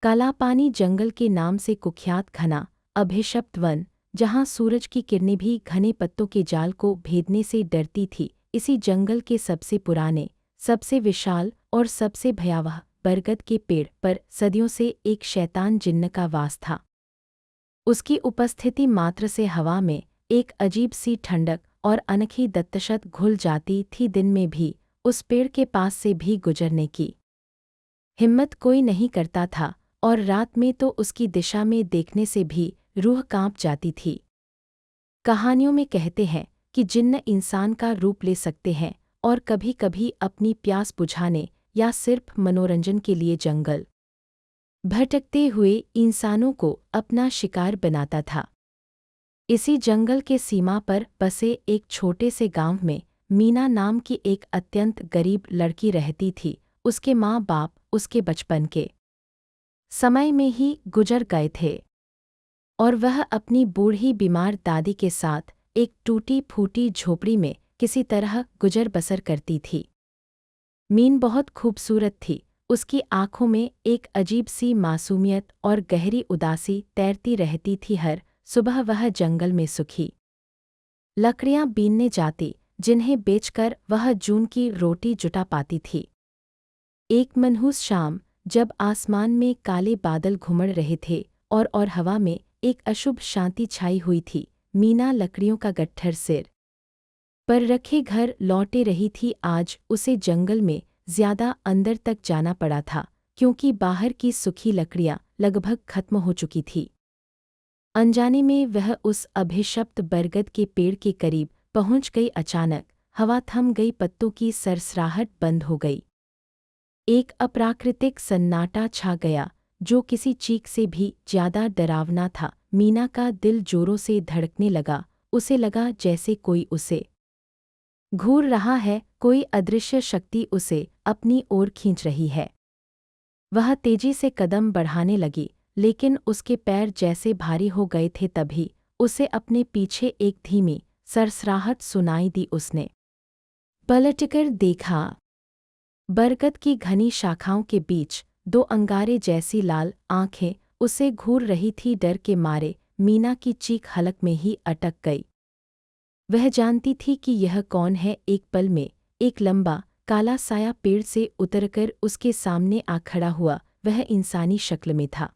कालापानी जंगल के नाम से कुख्यात घना अभिशप्त वन, जहाँ सूरज की किरणें भी घने पत्तों के जाल को भेदने से डरती थी। इसी जंगल के सबसे पुराने, सबसे विशाल और सबसे भयावह बरगद के पेड़ पर सदियों से एक शैतान जिन्न का वास था। उसकी उपस्थिति मात्र से हवा में एक अजीब सी ठंडक और अनोखी दत्तशत घुल जाती थी। दिन में भी उस पेड़ के पास से भी गुजरने की हिम्मत कोई नहीं करता था, और रात में तो उसकी दिशा में देखने से भी रूह कांप जाती थी। कहानियों में कहते हैं कि जिन्न इंसान का रूप ले सकते हैं और कभी-कभी अपनी प्यास बुझाने या सिर्फ मनोरंजन के लिए जंगल भटकते हुए इंसानों को अपना शिकार बनाता था। इसी जंगल के सीमा पर बसे एक छोटे से गांव में मीना नाम की एक अत्यंत गरीब लड़की रहती थी। उसके माँ बाप उसके बचपन के समय में ही गुजर गए थे और वह अपनी बूढ़ी बीमार दादी के साथ एक टूटी फूटी झोपड़ी में किसी तरह गुजर बसर करती थी। मीन बहुत खूबसूरत थी। उसकी आंखों में एक अजीब सी मासूमियत और गहरी उदासी तैरती रहती थी। हर सुबह वह जंगल में सूखी लकड़ियां बीनने जाती, जिन्हें बेचकर वह जून की रोटी जुटा पाती थी। एक मनहूस शाम, जब आसमान में काले बादल घुमड़ रहे थे और हवा में एक अशुभ शांति छाई हुई थी, मीना लकड़ियों का गट्ठर सिर पर रखे घर लौटे रही थी। आज उसे जंगल में ज्यादा अंदर तक जाना पड़ा था, क्योंकि बाहर की सूखी लकड़ियां लगभग खत्म हो चुकी थी। अनजाने में वह उस अभिशप्त बरगद के पेड़ के करीब पहुंच गई। अचानक हवा थम गई, पत्तों की सरसराहट बंद हो गई। एक अप्राकृतिक सन्नाटा छा गया, जो किसी चीख से भी ज्यादा डरावना था। मीना का दिल जोरों से धड़कने लगा। उसे लगा जैसे कोई उसे घूर रहा है, कोई अदृश्य शक्ति उसे अपनी ओर खींच रही है। वह तेजी से कदम बढ़ाने लगी, लेकिन उसके पैर जैसे भारी हो गए थे। तभी उसे अपने पीछे एक धीमी सरसराहट सुनाई दी। उसने पलटकर देखा। बरगद की घनी शाखाओं के बीच दो अंगारे जैसी लाल आंखें उसे घूर रही थी। डर के मारे मीना की चीख हलक में ही अटक गई। वह जानती थी कि यह कौन है। एक पल में एक लंबा काला साया पेड़ से उतरकर उसके सामने आ खड़ा हुआ। वह इंसानी शक्ल में था,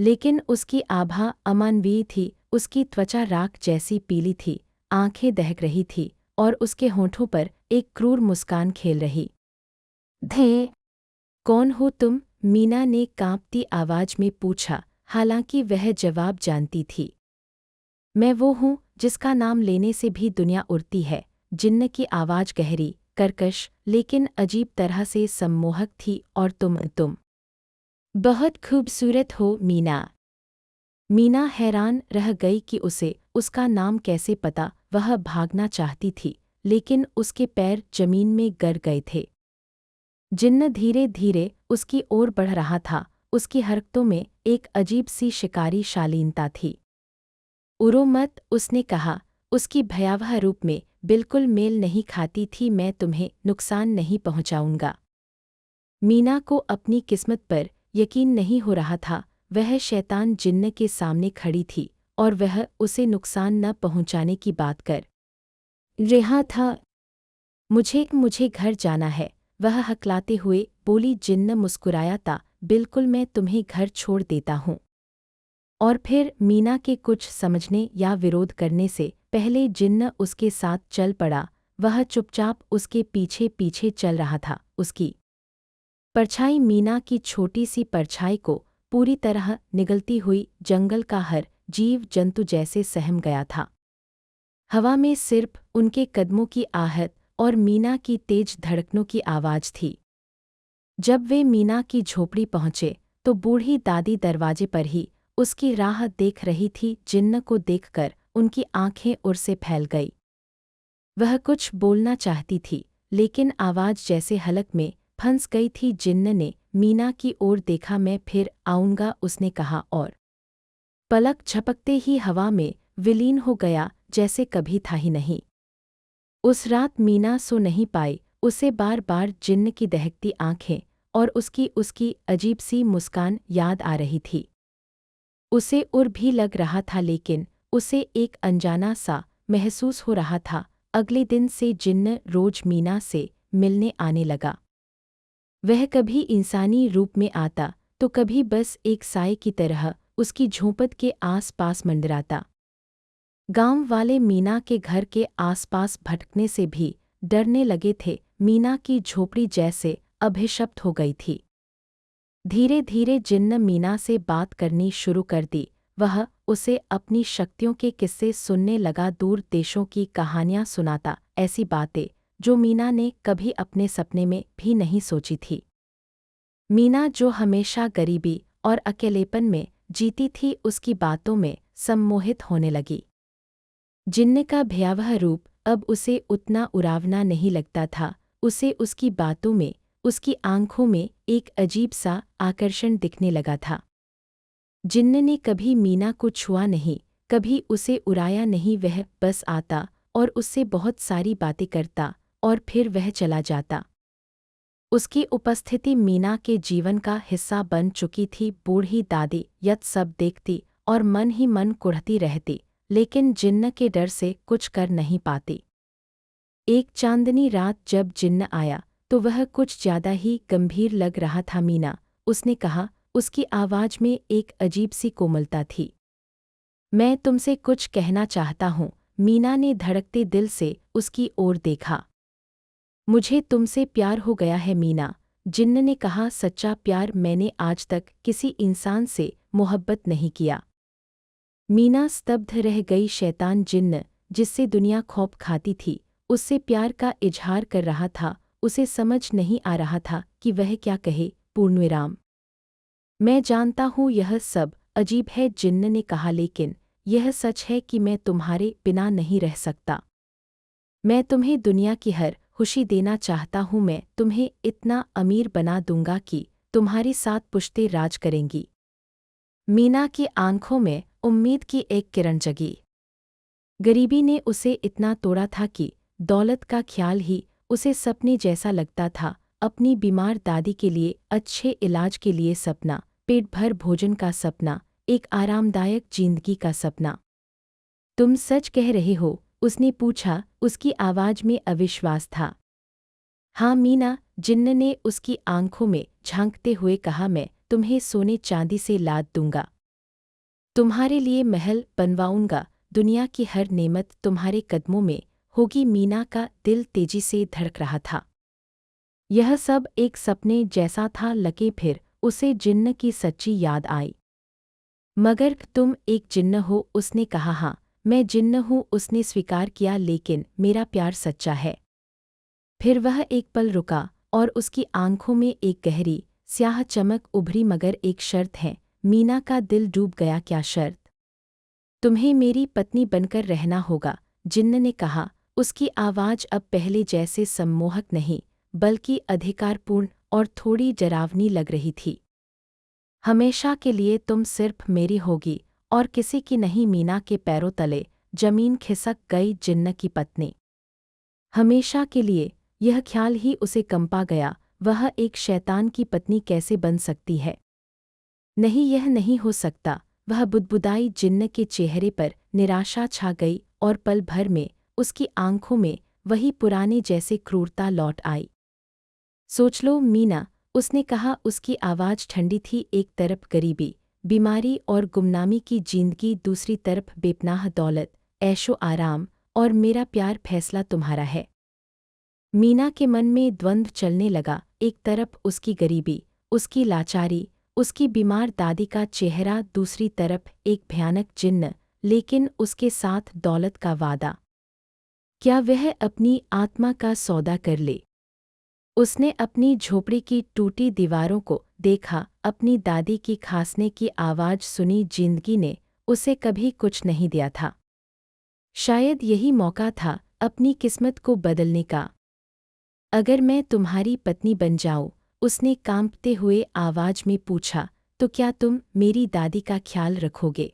लेकिन उसकी आभा अमानवीय थी। उसकी त्वचा राख जैसी पीली थी, आंखें दहक रही थी और उसके होंठों पर एक क्रूर मुस्कान खेल रही थे। कौन हो तुम? मीना ने कांपती आवाज में पूछा, हालांकि वह जवाब जानती थी। मैं वो हूँ जिसका नाम लेने से भी दुनिया उड़ती है। जिन्न की आवाज गहरी, कर्कश, लेकिन अजीब तरह से सम्मोहक थी। और तुम बहुत खूबसूरत हो, मीना। मीना हैरान रह गई कि उसे उसका नाम कैसे पता। वह भागना चाहती थी, लेकिन उसके पैर जमीन में गर गए थे। जिन्न धीरे धीरे उसकी ओर बढ़ रहा था। उसकी हरकतों में एक अजीब सी शिकारी शालीनता थी। उड़ो मत, उसने कहा। उसकी भयावह रूप में बिल्कुल मेल नहीं खाती थी। मैं तुम्हें नुकसान नहीं पहुंचाऊंगा। मीना को अपनी किस्मत पर यकीन नहीं हो रहा था। वह शैतान जिन्न के सामने खड़ी थी और वह उसे नुकसान न पहुंचाने की बात कर रहा था। मुझे घर जाना है, वह हकलाते हुए बोली। जिन्न मुस्कुराया था। बिल्कुल, मैं तुम्हें घर छोड़ देता हूँ। और फिर मीना के कुछ समझने या विरोध करने से पहले जिन्न उसके साथ चल पड़ा। वह चुपचाप उसके पीछे पीछे चल रहा था। उसकी परछाई मीना की छोटी सी परछाई को पूरी तरह निगलती हुई जंगल का हर जीव जंतु जैसे सहम गया था। हवा में सिर्फ उनके कदमों की आहट और मीना की तेज धड़कनों की आवाज थी। जब वे मीना की झोपड़ी पहुंचे तो बूढ़ी दादी दरवाजे पर ही उसकी राह देख रही थी। जिन्न को देखकर उनकी आंखें उर से फैल गई। वह कुछ बोलना चाहती थी, लेकिन आवाज जैसे हलक में फंस गई थी। जिन्न ने मीना की ओर देखा। मैं फिर आऊंगा, उसने कहा, और पलक झपकते ही हवा में विलीन हो गया, जैसे कभी था ही नहीं। उस रात मीना सो नहीं पाई। उसे बार बार जिन्न की दहकती आंखें और उसकी अजीब सी मुस्कान याद आ रही थी। उसे उर भी लग रहा था, लेकिन उसे एक अनजाना सा महसूस हो रहा था। अगले दिन से जिन्न रोज मीना से मिलने आने लगा। वह कभी इंसानी रूप में आता तो कभी बस एक साए की तरह उसकी झोंपड़ के आस-पास मंडराता। गांव वाले मीना के घर के आसपास भटकने से भी डरने लगे थे। मीना की झोपड़ी जैसे अभिशप्त हो गई थी। धीरे धीरे जिन्न मीना से बात करनी शुरू कर दी। वह उसे अपनी शक्तियों के किस्से सुनने लगा, दूर देशों की कहानियां सुनाता, ऐसी बातें जो मीना ने कभी अपने सपने में भी नहीं सोची थी। मीना जो हमेशा गरीबी और अकेलेपन में जीती थी, उसकी बातों में सम्मोहित होने लगी। जिन्न का भयावह रूप अब उसे उतना उरावना नहीं लगता था। उसे उसकी बातों में, उसकी आंखों में एक अजीब सा आकर्षण दिखने लगा था। जिन्न ने कभी मीना को छुआ नहीं, कभी उसे उड़ाया नहीं। वह बस आता और उससे बहुत सारी बातें करता और फिर वह चला जाता। उसकी उपस्थिति मीना के जीवन का हिस्सा बन चुकी थी। बूढ़ी दादी यह सब देखती और मन ही मन कुढ़ती रहती, लेकिन जिन्न के डर से कुछ कर नहीं पाती। एक चांदनी रात जब जिन्न आया तो वह कुछ ज्यादा ही गंभीर लग रहा था। मीना, उसने कहा, उसकी आवाज में एक अजीब सी कोमलता थी। मैं तुमसे कुछ कहना चाहता हूँ। मीना ने धड़कते दिल से उसकी ओर देखा। मुझे तुमसे प्यार हो गया है मीना, जिन्न ने कहा। सच्चा प्यार? मैंने आज तक किसी इंसान से मोहब्बत नहीं किया। मीना स्तब्ध रह गई। शैतान जिन्न, जिससे दुनिया खौफ खाती थी, उससे प्यार का इजहार कर रहा था। उसे समझ नहीं आ रहा था कि वह क्या कहे। पूर्णविराम। मैं जानता हूँ यह सब अजीब है, जिन्न ने कहा, लेकिन यह सच है कि मैं तुम्हारे बिना नहीं रह सकता। मैं तुम्हें दुनिया की हर खुशी देना चाहता हूँ। मैं तुम्हें इतना अमीर बना दूंगा कि तुम्हारी 7 पुश्तें राज करेंगी। मीना की आंखों में उम्मीद की एक किरण जगी। गरीबी ने उसे इतना तोड़ा था कि दौलत का ख्याल ही उसे सपने जैसा लगता था। अपनी बीमार दादी के लिए अच्छे इलाज के लिए सपना, पेट भर भोजन का सपना, एक आरामदायक जिंदगी का सपना। तुम सच कह रहे हो? उसने पूछा। उसकी आवाज में अविश्वास था। हाँ मीना, जिन्न ने उसकी आंखों में झांकते हुए कहा। मैं तुम्हें सोने चांदी से लाद दूंगा, तुम्हारे लिए महल बनवाऊंगा, दुनिया की हर नेमत तुम्हारे कदमों में होगी। मीना का दिल तेजी से धड़क रहा था। यह सब एक सपने जैसा था, लगे फिर उसे जिन्न की सच्ची याद आई। मगर तुम एक जिन्न हो? उसने कहा। हाँ, मैं जिन्न हूँ, उसने स्वीकार किया, लेकिन मेरा प्यार सच्चा है। फिर वह एक पल रुका और उसकी आंखों में एक गहरी स्याह चमक उभरी। मगर एक शर्त है। मीना का दिल डूब गया। क्या शर्त? तुम्हें मेरी पत्नी बनकर रहना होगा, जिन्न ने कहा। उसकी आवाज अब पहले जैसे सम्मोहक नहीं, बल्कि अधिकारपूर्ण और थोड़ी डरावनी लग रही थी। हमेशा के लिए तुम सिर्फ मेरी होगी और किसी की नहीं। मीना के पैरों तले जमीन खिसक गई। जिन्न की पत्नी हमेशा के लिए, यह ख्याल ही उसे कंपा गया। वह एक शैतान की पत्नी कैसे बन सकती है? नहीं, यह नहीं हो सकता, वह बुदबुदाई। जिन्न के चेहरे पर निराशा छा गई और पल भर में उसकी आंखों में वही पुराने जैसे क्रूरता लौट आई। सोच लो मीना, उसने कहा। उसकी आवाज ठंडी थी। एक तरफ गरीबी, बीमारी और गुमनामी की जिंदगी, दूसरी तरफ बेपनाह दौलत, ऐशो आराम और मेरा प्यार। फैसला तुम्हारा है। मीना के मन में द्वंद्व चलने लगा। एक तरफ उसकी गरीबी, उसकी लाचारी, उसकी बीमार दादी का चेहरा, दूसरी तरफ एक भयानक जिन्न, लेकिन उसके साथ दौलत का वादा। क्या वह अपनी आत्मा का सौदा कर ले? उसने अपनी झोपड़ी की टूटी दीवारों को देखा, अपनी दादी की खांसने की आवाज सुनी। जिंदगी ने उसे कभी कुछ नहीं दिया था। शायद यही मौका था अपनी किस्मत को बदलने का। अगर मैं तुम्हारी पत्नी बन जाऊं, उसने कांपते हुए आवाज में पूछा, तो क्या तुम मेरी दादी का ख्याल रखोगे?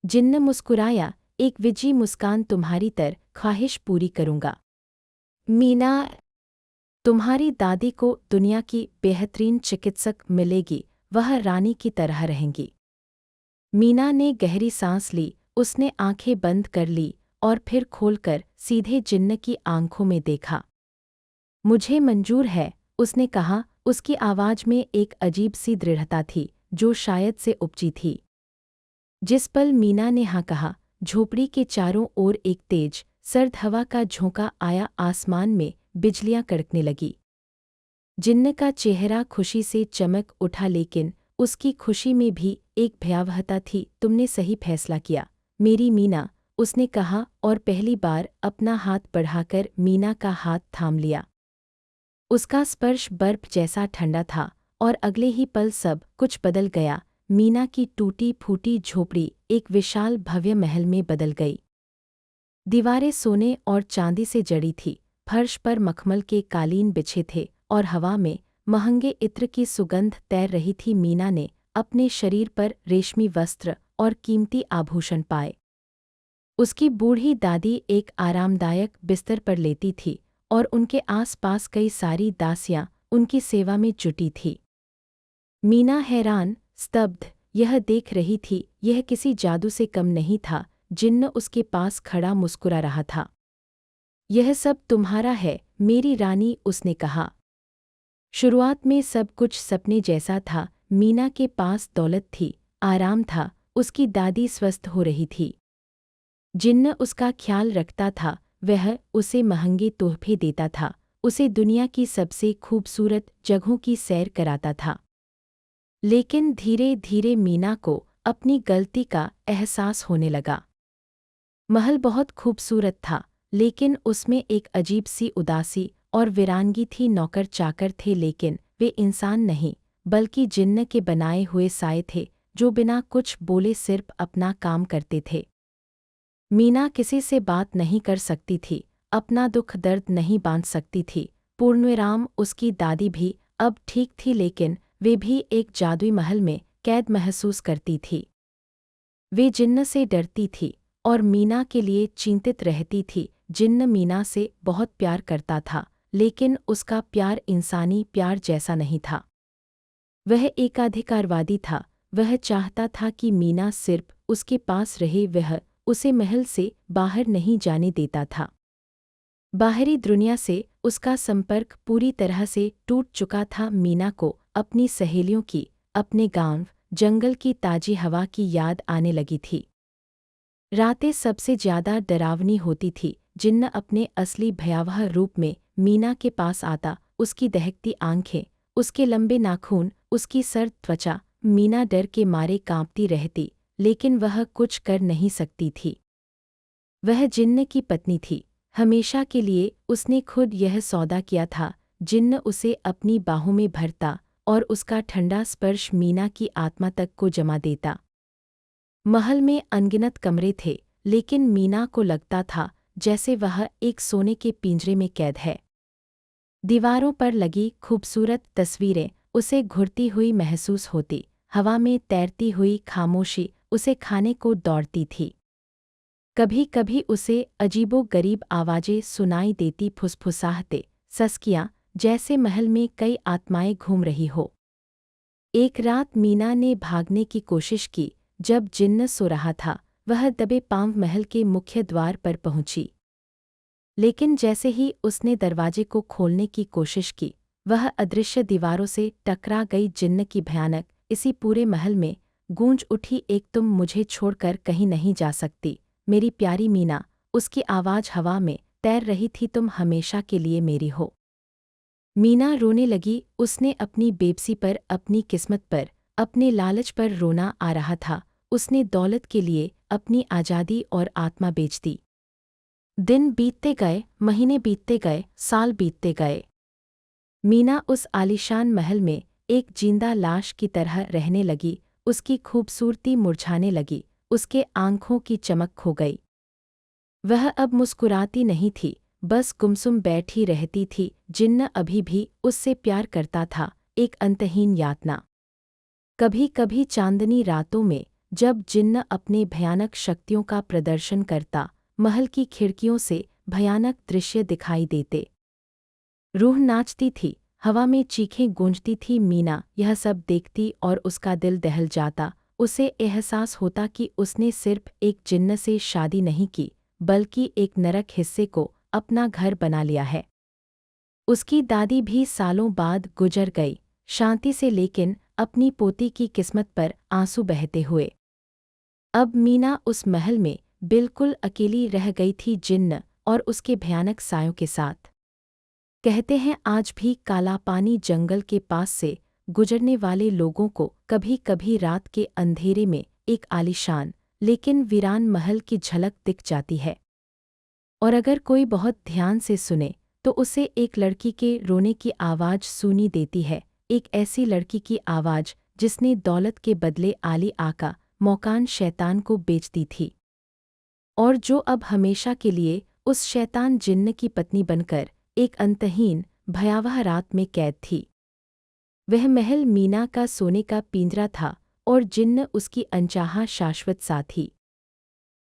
जिन्न मुस्कुराया। एक विजी मुस्कान। तुम्हारी ख्वाहिश पूरी करूंगा। मीना तुम्हारी दादी को दुनिया की बेहतरीन चिकित्सक मिलेगी, वह रानी की तरह रहेंगी। मीना ने गहरी सांस ली, उसने आंखें बंद कर ली और फिर खोलकर सीधे जिन्न की आंखों में देखा। मुझे मंजूर है, उसने कहा, उसकी आवाज़ में एक अजीब सी दृढ़ता थी, जो शायद से उपजी थी। जिस पल मीना ने हाँ कहा, झोपड़ी के चारों ओर एक तेज, सर्द हवा का झोंका आया, आसमान में बिजलियां कड़कने लगी। जिन्न का चेहरा खुशी से चमक उठा, लेकिन उसकी खुशी में भी एक भयावहता थी। तुमने सही फैसला किया, मेरी मीना, उसने कहा और पहली बार अपना हाथ बढ़ाकर मीना का हाथ थाम लिया। उसका स्पर्श बर्फ जैसा ठंडा था और अगले ही पल सब कुछ बदल गया। मीना की टूटी फूटी झोपड़ी एक विशाल भव्य महल में बदल गई। दीवारें सोने और चांदी से जड़ी थी, फर्श पर मखमल के कालीन बिछे थे और हवा में महंगे इत्र की सुगंध तैर रही थी। मीना ने अपने शरीर पर रेशमी वस्त्र और कीमती आभूषण पाए। उसकी बूढ़ी दादी एक आरामदायक बिस्तर पर लेटी थी और उनके आसपास कई सारी दासियां उनकी सेवा में जुटी थी। मीना हैरान, स्तब्ध यह देख रही थी, यह किसी जादू से कम नहीं था। जिन्न उसके पास खड़ा मुस्कुरा रहा था। यह सब तुम्हारा है, मेरी रानी, उसने कहा। शुरुआत में सब कुछ सपने जैसा था। मीना के पास दौलत थी, आराम था, उसकी दादी स्वस्थ हो रही थी। जिन्न उसका ख्याल रखता था, वह उसे महंगे तोहफे देता था, उसे दुनिया की सबसे खूबसूरत जगहों की सैर कराता था। लेकिन धीरे धीरे मीना को अपनी गलती का एहसास होने लगा। महल बहुत खूबसूरत था, लेकिन उसमें एक अजीब सी उदासी और वीरानगी थी। नौकर चाकर थे, लेकिन वे इंसान नहीं, बल्कि जिन्न के बनाए हुए साए थे, जो बिना कुछ बोले सिर्फ अपना काम करते थे। मीना किसी से बात नहीं कर सकती थी, अपना दुख दर्द नहीं बांध सकती थी। पूर्णविराम उसकी दादी भी अब ठीक थी, लेकिन वे भी एक जादुई महल में कैद महसूस करती थी। वे जिन्न से डरती थी और मीना के लिए चिंतित रहती थी। जिन्न मीना से बहुत प्यार करता था, लेकिन उसका प्यार इंसानी प्यार जैसा नहीं था। वह एकाधिकारवादी था, वह चाहता था कि मीना सिर्फ उसके पास रहे, वह उसे महल से बाहर नहीं जाने देता था। बाहरी दुनिया से उसका संपर्क पूरी तरह से टूट चुका था। मीना को अपनी सहेलियों की, अपने गांव, जंगल की ताजी हवा की याद आने लगी थी। रातें सबसे ज्यादा डरावनी होती थी। जिन्न अपने असली भयावह रूप में मीना के पास आता, उसकी दहकती आंखें, उसके लंबे नाखून, उसकी सर्द त्वचा। मीना डर के मारे कांपती रहती, लेकिन वह कुछ कर नहीं सकती थी। वह जिन्न की पत्नी थी, हमेशा के लिए उसने खुद यह सौदा किया था। जिन्न उसे अपनी बाहों में भरता और उसका ठंडा स्पर्श मीना की आत्मा तक को जमा देता। महल में अनगिनत कमरे थे, लेकिन मीना को लगता था जैसे वह एक सोने के पिंजरे में कैद है। दीवारों पर लगी खूबसूरत तस्वीरें उसे घुरती हुई महसूस होती, हवा में तैरती हुई खामोशी उसे खाने को दौड़ती थी। कभी कभी उसे अजीबो-गरीब आवाज़ें सुनाई देती, फुसफुसाहटे, सस्कियाँ, जैसे महल में कई आत्माएं घूम रही हो। एक रात मीना ने भागने की कोशिश की। जब जिन्न सो रहा था, वह दबे पांव महल के मुख्य द्वार पर पहुंची। लेकिन जैसे ही उसने दरवाजे को खोलने की कोशिश की, वह अदृश्य दीवारों से टकरा गई। जिन्न की भयानक इसी पूरे महल में गूंज उठी, एक तुम मुझे छोड़कर कहीं नहीं जा सकती, मेरी प्यारी मीना। उसकी आवाज़ हवा में तैर रही थी, तुम हमेशा के लिए मेरी हो। मीना रोने लगी, उसने अपनी बेबसी पर, अपनी किस्मत पर, अपने लालच पर रोना आ रहा था। उसने दौलत के लिए अपनी आज़ादी और आत्मा बेच दी। दिन बीतते गए, महीने बीतते गए, साल बीतते गए। मीना उस आलीशान महल में एक जिंदा लाश की तरह रहने लगी। उसकी खूबसूरती मुरझाने लगी, उसके आंखों की चमक खो गई। वह अब मुस्कुराती नहीं थी, बस गुमसुम बैठी रहती थी। जिन्न अभी भी उससे प्यार करता था, एक अंतहीन यातना। कभी कभी चांदनी रातों में जब जिन्न अपने भयानक शक्तियों का प्रदर्शन करता, महल की खिड़कियों से भयानक दृश्य दिखाई देते। रूह नाचती थी, हवा में चीखें गूंजती थी। मीना यह सब देखती और उसका दिल दहल जाता। उसे एहसास होता कि उसने सिर्फ एक जिन्न से शादी नहीं की, बल्कि एक नरक हिस्से को अपना घर बना लिया है। उसकी दादी भी सालों बाद गुजर गई, शांति से, लेकिन अपनी पोती की किस्मत पर आंसू बहते हुए। अब मीना उस महल में बिल्कुल अकेली रह गई थी, जिन्न और उसके भयानक सायों के साथ। कहते हैं आज भी काला पानी जंगल के पास से गुजरने वाले लोगों को कभी कभी रात के अंधेरे में एक आलीशान लेकिन वीरान महल की झलक दिख जाती है। और अगर कोई बहुत ध्यान से सुने तो उसे एक लड़की के रोने की आवाज़ सुनी देती है, एक ऐसी लड़की की आवाज़ जिसने दौलत के बदले आली आका मौकान शैतान को बेच दी थी, और जो अब हमेशा के लिए उस शैतान जिन्न की पत्नी बनकर एक अंतहीन भयावह रात में कैद थी। वह महल मीना का सोने का पिंजरा था और जिन्न उसकी अनचाहा शाश्वत साथी।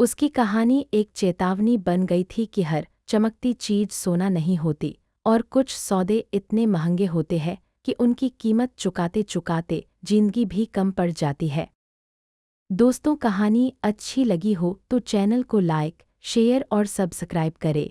उसकी कहानी एक चेतावनी बन गई थी कि हर चमकती चीज सोना नहीं होती, और कुछ सौदे इतने महंगे होते हैं कि उनकी कीमत चुकाते चुकाते जिंदगी भी कम पड़ जाती है। दोस्तों, कहानी अच्छी लगी हो तो चैनल को लाइक, शेयर और सब्सक्राइब करें।